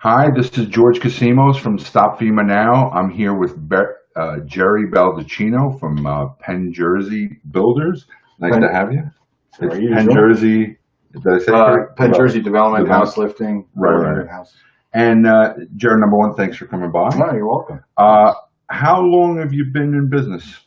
Hi, this is George Kasimos from StopFemaNow. I'm here with Gerry Baldachino from Penn, Jersey Builders. Nice to have you. It's Penn, Jersey. Did I say correct? Penn, Jersey Development, house lifting. Right. House. And Gerry, number one, thanks for coming by. No, you're welcome. How long have you been in business?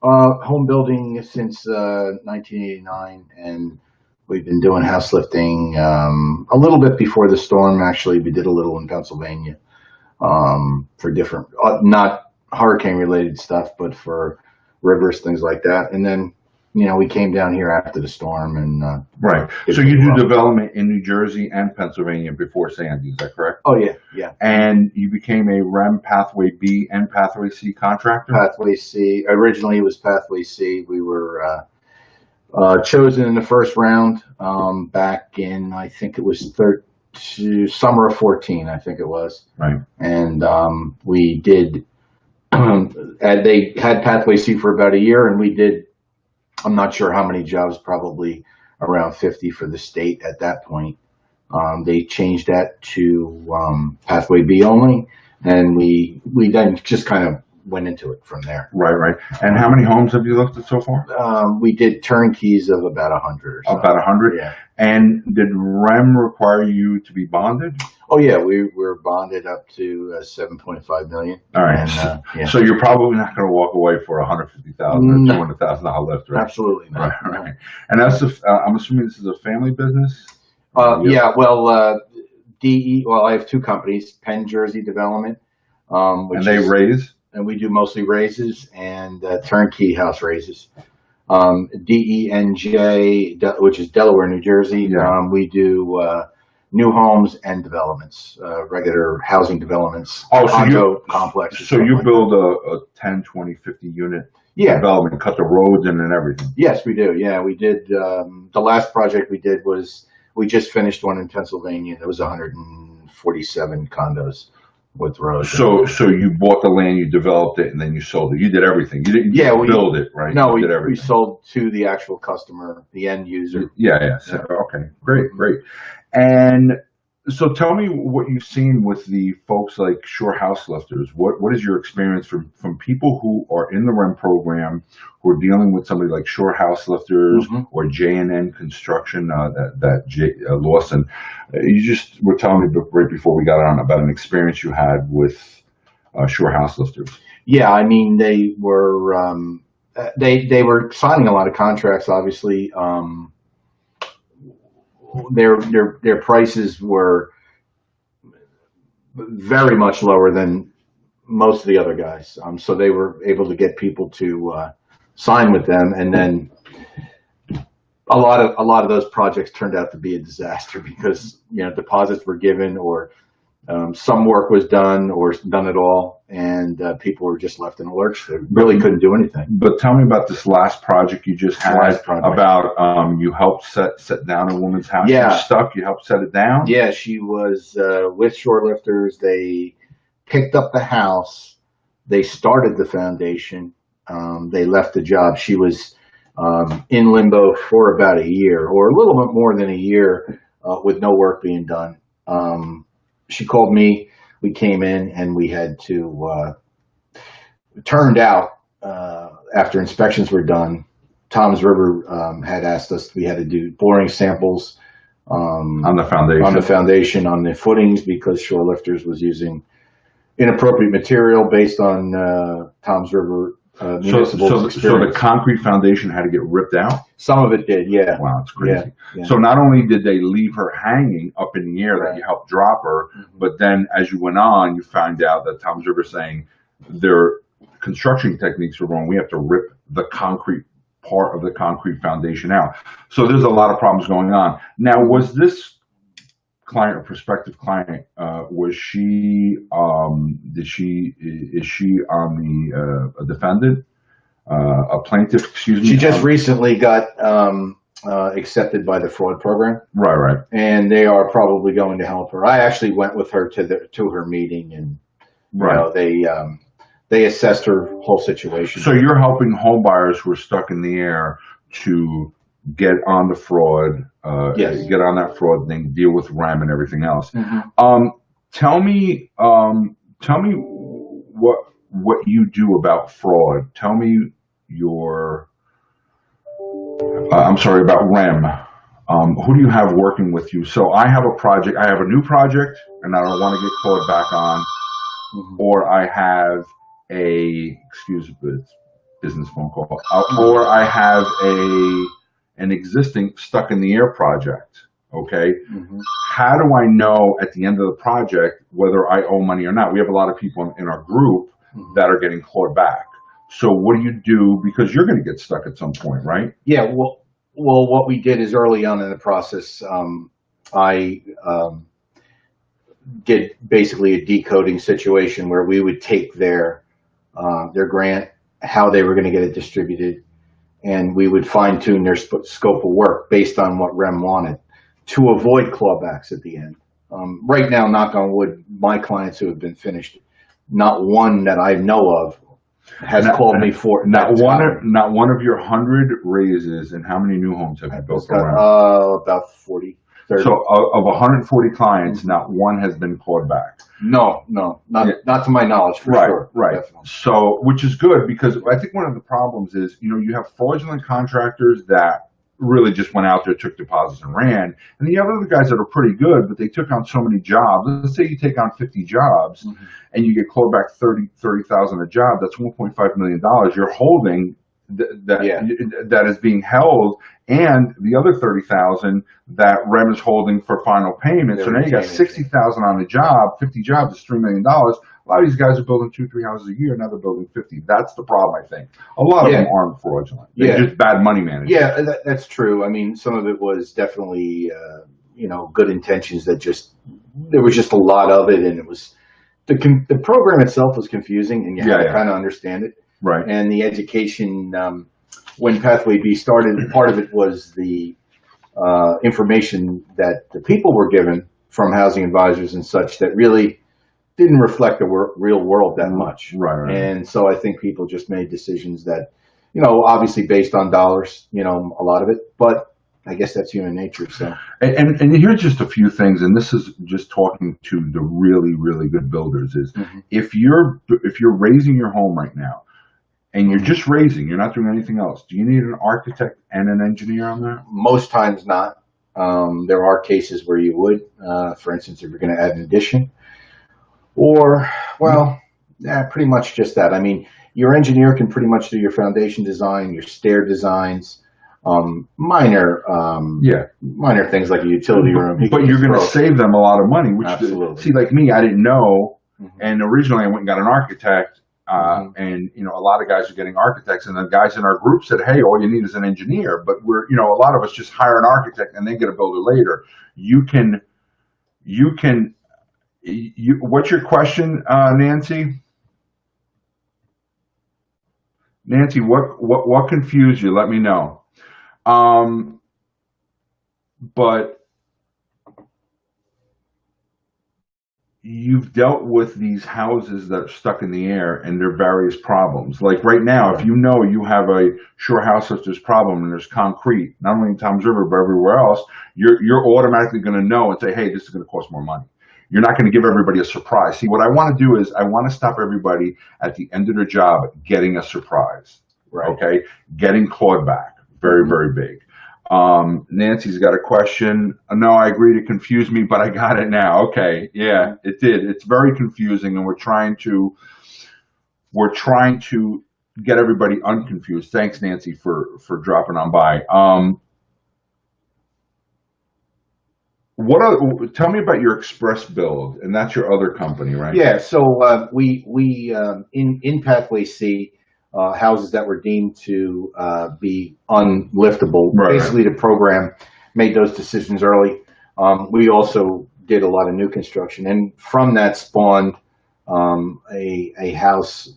Home building since 1989, and we've been doing house lifting a little bit before the storm. Actually, we did a little in Pennsylvania for different, not hurricane-related stuff, but for rivers, things like that. And then, we came down here after the storm. And right. So you do development in New Jersey and Pennsylvania before Sandy, is that correct? Oh, yeah. And you became a RREM Pathway B and Pathway C contractor? Pathway C. Originally, it was Pathway C. We were chosen in the first round back in, I think it was summer of 14, I think it was. Right. And we did, they had Pathway C for about a year, and we did, I'm not sure how many jobs, probably around 50 for the state at that point. They changed that to Pathway B only, and we then just kind of went into it from there. Right. And how many homes have you looked at so far? We did turnkeys of about 100 or so. About 100? Yeah. And did RREM require you to be bonded? Oh, yeah. We were bonded up to $7.5 million. All right. And, yeah. So you're probably not going to walk away for $150,000 or $200,000 lift, right? Absolutely not. Right. And that's I'm assuming this is a family business? Yeah. Well, I have two companies, Penn Jersey Development. And they raise? And we do mostly raises and turnkey house raises. DENJ, which is Delaware, New Jersey. Yeah. We do new homes and developments, regular housing developments, condo complexes. So you build a 10, 20, 50 unit development, cut the roads in and everything? Yes, we do. Yeah, we did. The last project we did was, we just finished one in Pennsylvania. There was 147 condos with roads. So you bought the land, you developed it, and then you sold it. You did everything. You didn't build it, right? No, we did everything. We sold to the actual customer, the end user. Yeah. So, okay, great. And so tell me what you've seen with the folks like Shore House Lifters. What is your experience from people who are in the RREM program, who are dealing with somebody like Shore House Lifters or J&N Construction, Lawson? You just were telling me right before we got on about an experience you had with Shore House Lifters. Yeah, I mean, they were signing a lot of contracts, obviously. Their prices were very much lower than most of the other guys. So they were able to get people to sign with them, and then a lot of those projects turned out to be a disaster because deposits were given, or some work was done or done at all, and people were just left in a lurch. They really couldn't do anything. But tell me about this last project you just had about you helped set down a woman's house. Yeah. She was stuck. You helped set it down? Yeah, she was with Shore Lifters. They picked up the house. They started the foundation. They left the job. She was in limbo for about a year, or a little bit more than a year, with no work being done. She called me, we came in, and we had to, it turned out, after inspections were done, Tom's River had asked us, we had to do boring samples on the foundation, on the footings, because Shore Lifters was using inappropriate material based on Tom's River municipal experience. So the concrete foundation had to get ripped out? Some of it did, yeah. Wow, it's crazy. Yeah. So not only did they leave her hanging up in the air that you helped drop her, but then as you went on, you found out that Tom's River saying their construction techniques were wrong. We have to rip the concrete part of the concrete foundation out. So there's a lot of problems going on. Now, was this client or prospective client, is she on the a defendant, a plaintiff? Excuse me. She just recently got accepted by the fraud program. Right. And they are probably going to help her. I actually went with her to her meeting, and they assessed her whole situation. So you're helping home buyers who are stuck in the air to get on the fraud, yes. Get on that fraud thing, deal with RREM and everything else. tell me what you do about fraud. Tell me your, I'm sorry, about REM. Who do you have working with you? So I have a project. I have a new project, and I don't want to get called back on, or I have excuse me, business phone call, or I have an existing stuck in the air project. Okay. How do I know at the end of the project whether I owe money or not? We have a lot of people in our group that are getting clawed back. So what do you do? Because you're going to get stuck at some point, right? Yeah. Well, what we did is early on in the process, I did basically a decoding situation where we would take their grant, how they were going to get it distributed, and we would fine tune their scope of work based on what REM wanted to avoid clawbacks at the end. Right now, knock on wood, my clients who have been finished, not one that I know of has called me for not one of your 100 raises. And how many new homes have you built around? About 40. 30. So of 140 clients, not one has been clawed back. No, not to my knowledge, for sure. Right. Definitely. So, which is good, because I think one of the problems is, you have fraudulent contractors that really just went out there, took deposits and ran. And you have other guys that are pretty good, but they took on so many jobs. Let's say you take on 50 jobs and you get clawed back 30,000 a job. That's $1.5 million. You're holding that is being held, and the other 30,000 that REM is holding for final payment. So now you got 60,000 on a job. 50 jobs is $3 million. A lot of these guys are building 2-3 houses a year. Now they're building 50. That's the problem, I think. A lot of them aren't fraudulent. They're just bad money management. Yeah, that's true. I mean, some of it was definitely, good intentions that there was just a lot of it, and it was, the program itself was confusing, and you had to kind of understand it. Right. And the education, when Pathway B started, part of it was the information that the people were given from housing advisors and such that really didn't reflect the real world that much. Right. And so I think people just made decisions that, obviously based on dollars, a lot of it, but I guess that's human nature. So, and here's just a few things, and this is just talking to the really, really good builders, is if you're raising your home right now, and you're just raising, you're not doing anything else, do you need an architect and an engineer on that? Most times not. There are cases where you would, for instance, if you're going to add an addition, or, pretty much just that. I mean, your engineer can pretty much do your foundation design, your stair designs, minor things like a utility room. But you're going to save them a lot of money. Which, absolutely. See, like me, I didn't know, and originally I went and got an architect. And a lot of guys are getting architects, and the guys in our group said, "Hey, all you need is an engineer." But we're, a lot of us just hire an architect and then get a builder later. What's your question, Nancy? Nancy, what confused you? Let me know. But you've dealt with these houses that are stuck in the air, and there are various problems. Like right now, if you have a shore house lifter's problem and there's concrete, not only in Toms River but everywhere else, you're automatically going to know and say, "Hey, this is going to cost more money." You're not going to give everybody a surprise. See, what I want to do is I want to stop everybody at the end of their job getting a surprise. Right. Okay, getting clawed back, very, very big. Nancy's got a question. No, I agree to confuse me, but I got it now. Okay. Yeah, it did. It's very confusing, and we're trying to get everybody unconfused. Thanks, Nancy, for dropping on by. Tell me about your Express Build, and that's your other company, right? Yeah. So we in Pathway C, houses that were deemed to be unliftable. Right. Basically, the program made those decisions early. We also did a lot of new construction, and from that spawned a house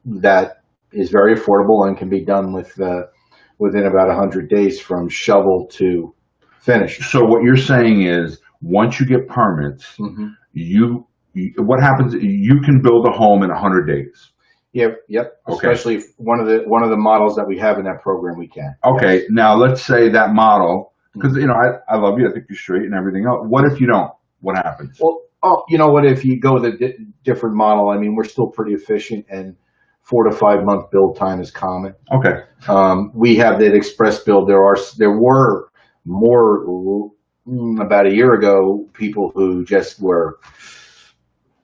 that is very affordable and can be done within about 100 days from shovel to finish. So what you're saying is, once you get permits, what happens? You can build a home in 100 days. Yep. Okay. Especially one of the models that we have in that program, we can. Okay. Yes. Now let's say that model, because I love you, I think you're straight and everything else. What if you don't? What happens? Well, Oh, you know what? If you go the different model, I mean, we're still pretty efficient, and 4 to 5 month build time is common. Okay. We have that express build. There were more about a year ago people who just were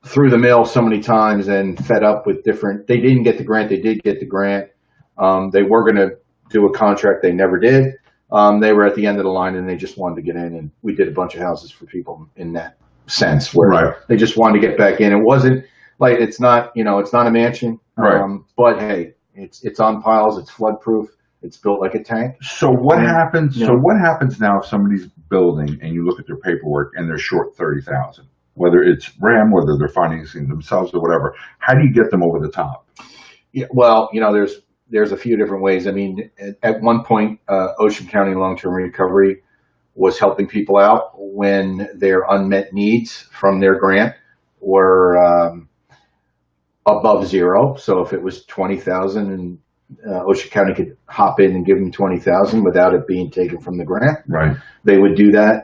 through the mail so many times and fed up with different. They didn't get the grant. They did get the grant. They were going to do a contract. They never did. They were at the end of the line and they just wanted to get in. And we did a bunch of houses for people in that sense where they just wanted to get back in. It wasn't like it's not a mansion. But hey, it's on piles. It's flood proof. It's built like a tank. So what happens? So what happens now if somebody's building and you look at their paperwork and they're short 30,000? Whether it's RREM, whether they're financing themselves or whatever, how do you get them over the top? Yeah, well, there's a few different ways. I mean, at one point, Ocean County Long-Term Recovery was helping people out when their unmet needs from their grant were above zero. So if it was 20,000 and Ocean County could hop in and give them 20,000 without it being taken from the grant, they would do that.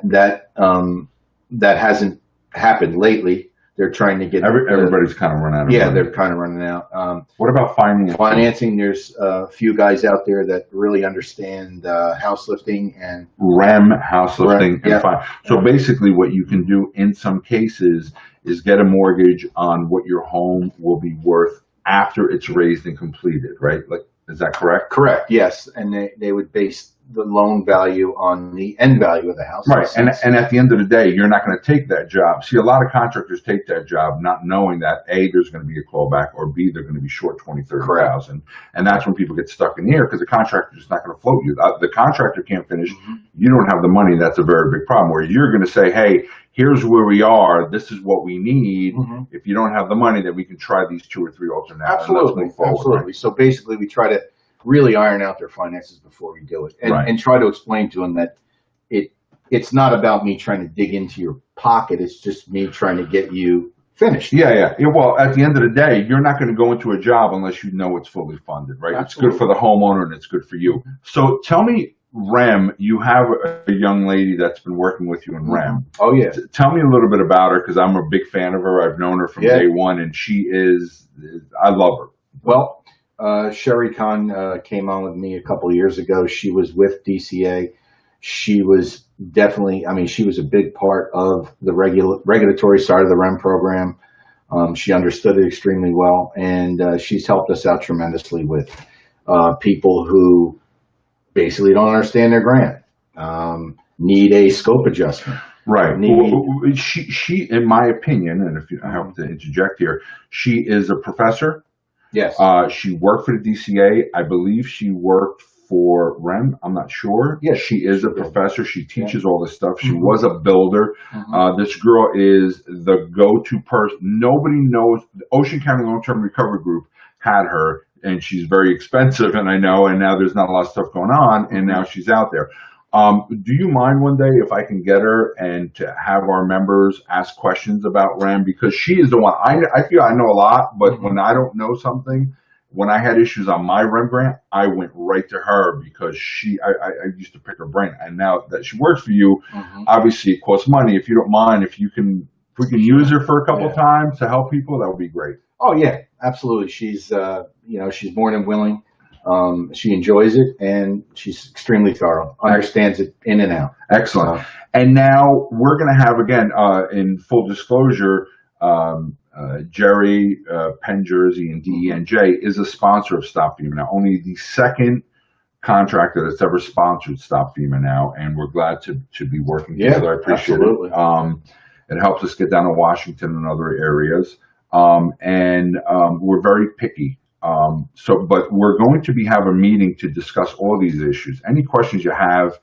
That hasn't happened lately. They're trying to get everybody's kind of run out of money. money. They're kind of running out. What about financing? There's a few guys out there that really understand house lifting and RREM, house lifting, and so basically what you can do in some cases is get a mortgage on what your home will be worth after it's raised and completed, right? Like, is that correct? Correct, yes. And they would base the loan value on the end value of the house. Right, and at the end of the day, you're not going to take that job. See, a lot of contractors take that job not knowing that A, there's going to be a clawback, or B, they're going to be short 20, 30,000. And that's when people get stuck in the air because the contractor is not going to float you. The contractor can't finish. You don't have the money. That's a very big problem. Where you're going to say, hey, here's where we are. This is what we need. If you don't have the money, then we can try these 2 or 3 alternatives. Absolutely, absolutely. Right? So basically, we try to really iron out their finances before we do it, and try to explain to them that it's not about me trying to dig into your pocket. It's just me trying to get you finished. Yeah. Well, at the end of the day, you're not going to go into a job unless you know it's fully funded, right? Absolutely. It's good for the homeowner and it's good for you. So tell me, RREM, you have a young lady that's been working with you in RREM. Oh, yeah. Tell me a little bit about her because I'm a big fan of her. I've known her from day one, and I love her. Well, Sherry Khan came on with me a couple of years ago. She was with DCA. She was definitely, she was a big part of the regulatory side of the RREM program. She understood it extremely well, and she's helped us out tremendously with people who basically don't understand their grant, need a scope adjustment. Right. She, in my opinion, and I have to interject here, she is a professor. Yes. She worked for the DCA. I believe she worked for RREM. I'm not sure. Yes. She is a professor. She teaches all this stuff. She was a builder. This girl is the go-to person. Nobody knows. The Ocean County Long-Term Recovery Group had her, and she's very expensive, and I know, and now there's not a lot of stuff going on, and now she's out there. Do you mind one day if I can get her and to have our members ask questions about RREM? Because she is the one, I feel I know a lot, but when I don't know something, when I had issues on my RREM grant, I went right to her because I used to pick her brain. And now that she works for you, obviously it costs money. If you don't mind, if we can use her for a couple of times to help people, that would be great. Oh yeah, absolutely. She's, she's more than willing. She enjoys it, and she's extremely thorough, understands it in and out. Excellent. And now we're going to have, again, in full disclosure, Gerry, Penn, Jersey, and DENJ is a sponsor of StopFemaNow. Only the second contractor that's ever sponsored StopFemaNow, and we're glad to be working together. I appreciate it. It helps us get down to Washington and other areas. We're very picky. But we're going to have a meeting to discuss all these issues. Any questions you have,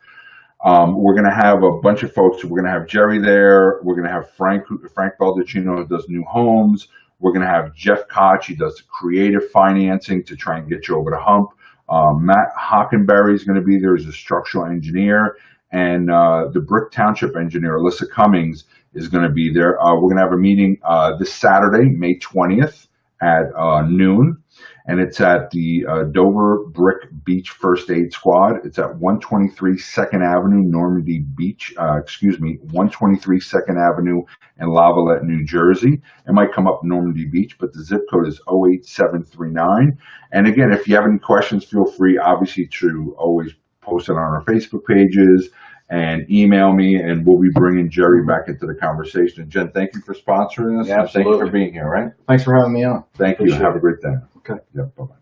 we're going to have a bunch of folks. We're going to have Gerry there. We're going to have Frank Baldachino, who does new homes. We're going to have Jeff Koch. He does creative financing to try and get you over the hump. Matt Hockenberry is going to be there as a structural engineer. And the Brick Township engineer, Alyssa Cummings, is going to be there. We're going to have a meeting this Saturday, May 20th at noon. and it's at the Dover Brick Beach First Aid Squad. It's at 123 2nd Avenue, Normandy Beach. 123 2nd Avenue in Lavallette, New Jersey. It might come up Normandy Beach, but the zip code is 08739. And again, if you have any questions, feel free, obviously, to always post it on our Facebook pages and email me, and we'll be bringing Gerry back into the conversation. And Jen, thank you for sponsoring us. Yeah, and thank you for being here, right? Thanks for having me on. Thank you. Appreciate Have a it. great day. Okay. Yeah, bye-bye.